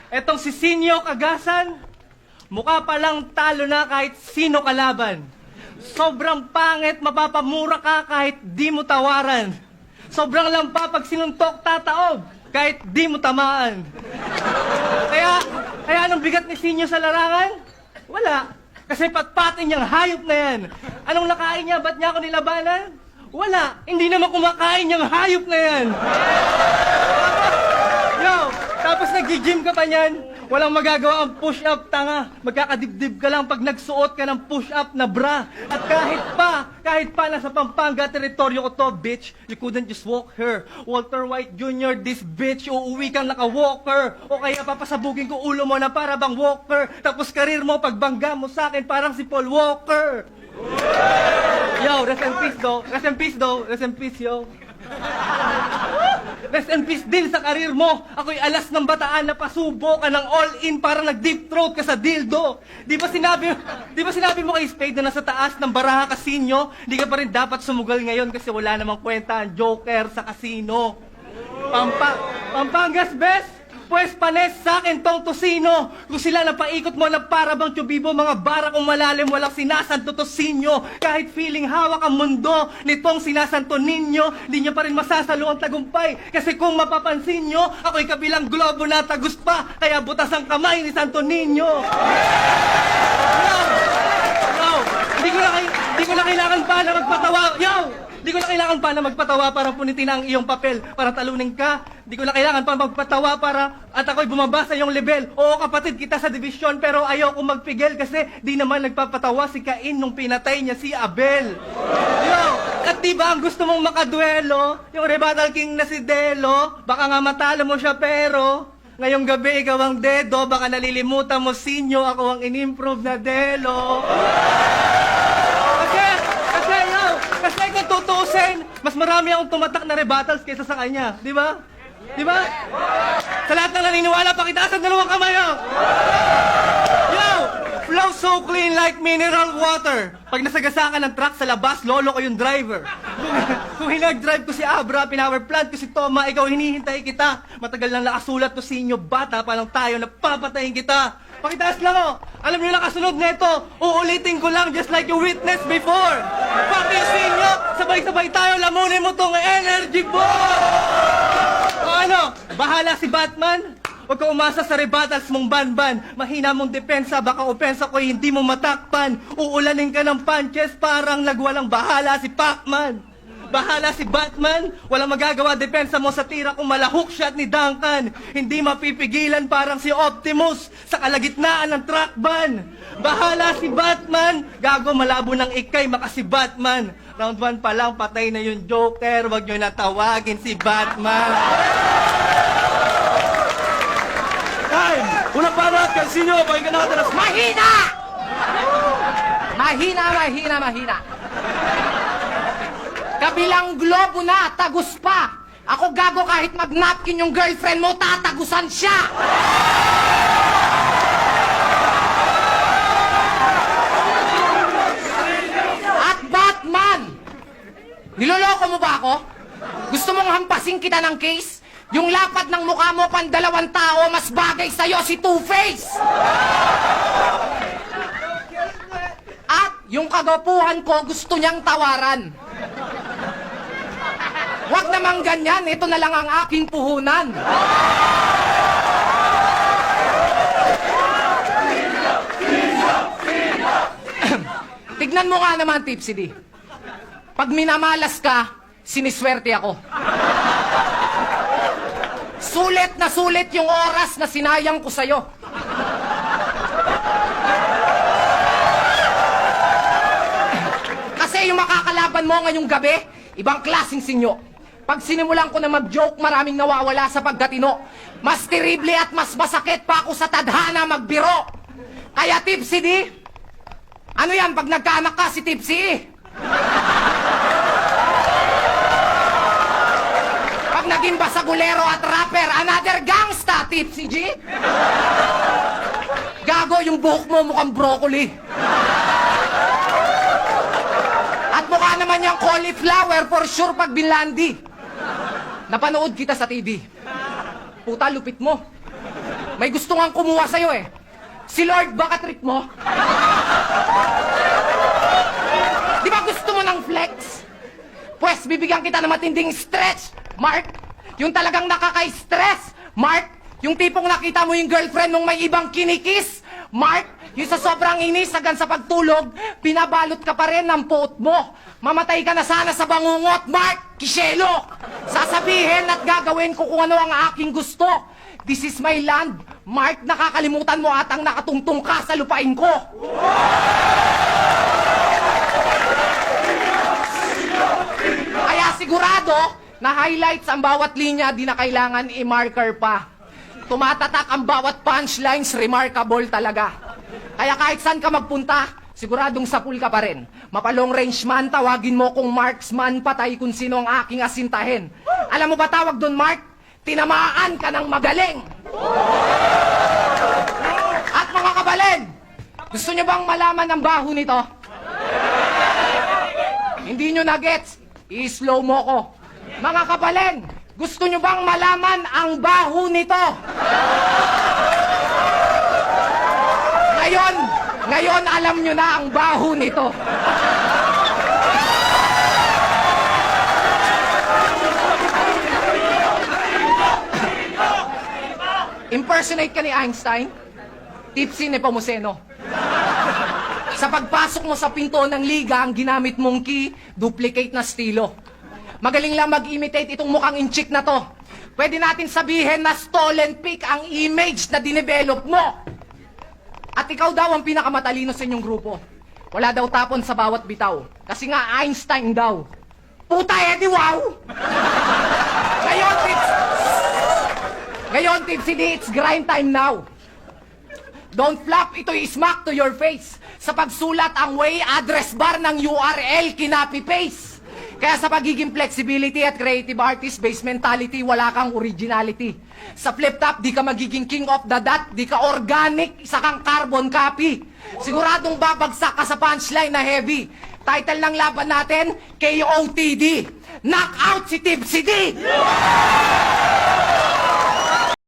Etong si Sinyo Kagasan, mukha palang talo na kahit sino kalaban. Sobrang pangit, mapapamura ka kahit di mo tawaran. Sobrang lampa pag sinuntok tataob, kahit di mo tamaan. Kaya anong bigat ni Sinyo sa larangan? Wala. Kasi patpatin niyang hayop na yan. Anong nakain niya? Ba't niya ako nilabanan? Wala. Hindi naman kumakain niyang hayop na yan. Yo, tapos nag-gym ka pa niyan. Walang magagawa ang push-up, tanga. Magkakadibdib ka lang pag nagsuot ka ng push-up na bra. At kahit pa nasa Pampanga teritoryo ko to, bitch, you couldn't just walk her. Walter White Jr., this bitch, uuwi kang naka-walker. O kaya papasabugin ko ulo mo na para bang walker. Tapos karir mo, pagbangga mo sa akin, parang si Paul Walker. Yo, rest in peace, though. Rest in peace, though. Rest in peace, yo. Rest in peace din sa karir mo. Ako'y alas ng bataan na pasubo ka ng all-in para nag-deep throat ka sa dildo. Di ba sinabi mo kay Spade na nasa taas ng Baraha Casino, di ka pa rin dapat sumugal ngayon kasi wala namang kwenta ang Joker sa casino. Pampangas, best? Pues panes sa akin tong tosino. Kung sila napaikot mo na para bang tubibo, mga bara kong malalim, walang sinasanto tosinyo. Kahit feeling hawak ang mundo nitong sinasanto ninyo, di nyo pa rin masasalo ang tagumpay. Kasi kung mapapansin nyo, ako'y kabilang globo na tagus pa, kaya butas ang kamay ni Santo Niño. Yo, di ko na kailangan pa na magpatawa. Yo! Di ko na kailangan pa na magpatawa para punitin ang iyong papel, para talunin ka. Di ko na kailangan pa magpatawa para at ako'y bumaba sa iyong level. Oo, kapatid kita sa division, pero ayoko magpigil kasi di naman nagpapatawa si Cain nung pinatay niya si Abel. Yo, at di ba ang gusto mong makaduelo? Yung rebuttal king na si Delo, baka nga matalo mo siya pero ngayong gabi ikaw ang dedo, baka nalilimutan mo Sinyo, ako ang in-improve na Delo. Kasi kung tutuusin, mas marami akong tumatak na rebuttals kaysa sa kanya. Di ba? Di ba? Sa lahat ng naniniwala, pakitaas ang dalawang kamay, yo! Yo! Flow so clean like mineral water. Pag nasagasa ka ng truck sa labas, lolo ko yung driver. Kung hinag-drive ko si Abra, pinower plant ko si Toma, ikaw hinihintay kita. Matagal nang nakasulat to sinyo, bata pa lang tayo, napapatayin kita. Pakitaas lang, oh. Alam niyo na kasunod nito. Uulitin ko lang just like you witnessed before. Pakisin niyo, sabay-sabay tayo, lamunin mo tong energy ball. O ano, bahala si Batman? Huwag ka umasa sa rebuttals mong banban. Mahina mong depensa, baka opensa ko hindi mo matakpan. Uulanin ka ng punches, parang nagwalang bahala si Pacman. Bahala si Batman, walang magagawa depensa mo sa tira kung malahok shot ni Duncan. Hindi mapipigilan parang si Optimus sa kalagitnaan ng truck ban. Bahala si Batman, gago malabo ng ikay makasi Batman. Round 1 pa lang, patay na yung Joker, wag nyo natawagin si Batman. Time! Unang para, Calcino, pakinggan natin ang... Mahina! Mahina. Kabilang globo na, tagus pa. Ako gago kahit mag-napkin yung girlfriend mo, tatagusan siya. At Batman, niloloko mo ba ako? Gusto mong hampasin kita ng case? Yung lapad ng mukha mo pandalawang tao, mas bagay sa'yo si Two-Face. At yung kagapuhan ko, gusto niyang tawaran. Huwag namang ganyan, ito na lang ang aking puhunan. Tignan mo nga naman, Tipsy D. Pag minamalas ka, siniswerte ako. Sulit na sulit yung oras na sinayang ko sa'yo. Kasi yung makakalaban mo ngayong gabi, ibang klaseng sinyo. Pag sinimulan ko na mag-joke, maraming nawawala sa pagdatino. Mas terrible at mas masakit pa ako sa tadhana magbiro. Kaya Tipsy D, ano yan pag nagkaanak ka si Tipsy? Pag naging basagulero at rapper, another gangsta, Tipsy G? Gago, yung buhok mo mukhang broccoli. At mukha naman yung cauliflower for sure pag binlandi. Napanood kita sa TV. Puta, lupit mo. May gusto nga kumuha sa'yo eh. Si Lord, baka trip mo? Di ba gusto mo ng flex? Pwes, bibigyan kita ng matinding stretch, Mark. Yung talagang nakaka-stress, Mark. Yung tipong nakita mo yung girlfriend mong may ibang kinikis, Mark. Yung sa sobrang inis hanggang sa pagtulog, pinabalot ka pa rin ng puot mo. Mamatay ka na sana sa bangungot, Mark. Kishelo. Sasabihin at gagawin ko kung ano ang aking gusto. This is my land. Mark, nakakalimutan mo atang nakatungtong ka sa lupain ko. Kaya sigurado na highlights ang bawat linya, di na kailangan i-marker pa. Tumatatak ang bawat punchlines, remarkable talaga. Kaya kahit saan ka magpunta, siguradong sa pool ka pa rin. Mapalong range man, tawagin mo kung marksman, patay kung sino ang aking asintahin. Alam mo ba tawag doon, Mark? Tinamaan ka ng magaling! At mga kabalin, gusto nyo bang malaman ang baho nito? Hindi nyo na-gets, i-slow mo ko. Mga kabalin, gusto nyo bang malaman ang baho nito? Ngayon alam nyo na ang baho nito. Impersonate ka ni Einstein? Tipsy Nepomuceno. Sa pagpasok mo sa pinto ng liga, ang ginamit mong key, duplicate na estilo. Magaling lang mag-imitate itong mukhang inchik na to. Pwede natin sabihin na stolen pic ang image na dinevelop mo. At ikaw daw ang pinakamatalino sa inyong grupo. Wala daw tapon sa bawat bitaw. Kasi nga Einstein daw. Puta Eddie, wow! Ngayon, Tipsy D, it's grind time now. Don't flap, ito'y smack to your face. Sa pagsulat ang way, address bar ng URL, kinapi-paste. Kaya sa pagiging flexibility at creative artist, base mentality, wala kang originality. Sa flip top, di ka magiging king of the dot, di ka organic, isa kang carbon copy. Siguradong babagsak ka sa punchline na heavy. Title ng laban natin, KOTD. Knock out si Tipsy D!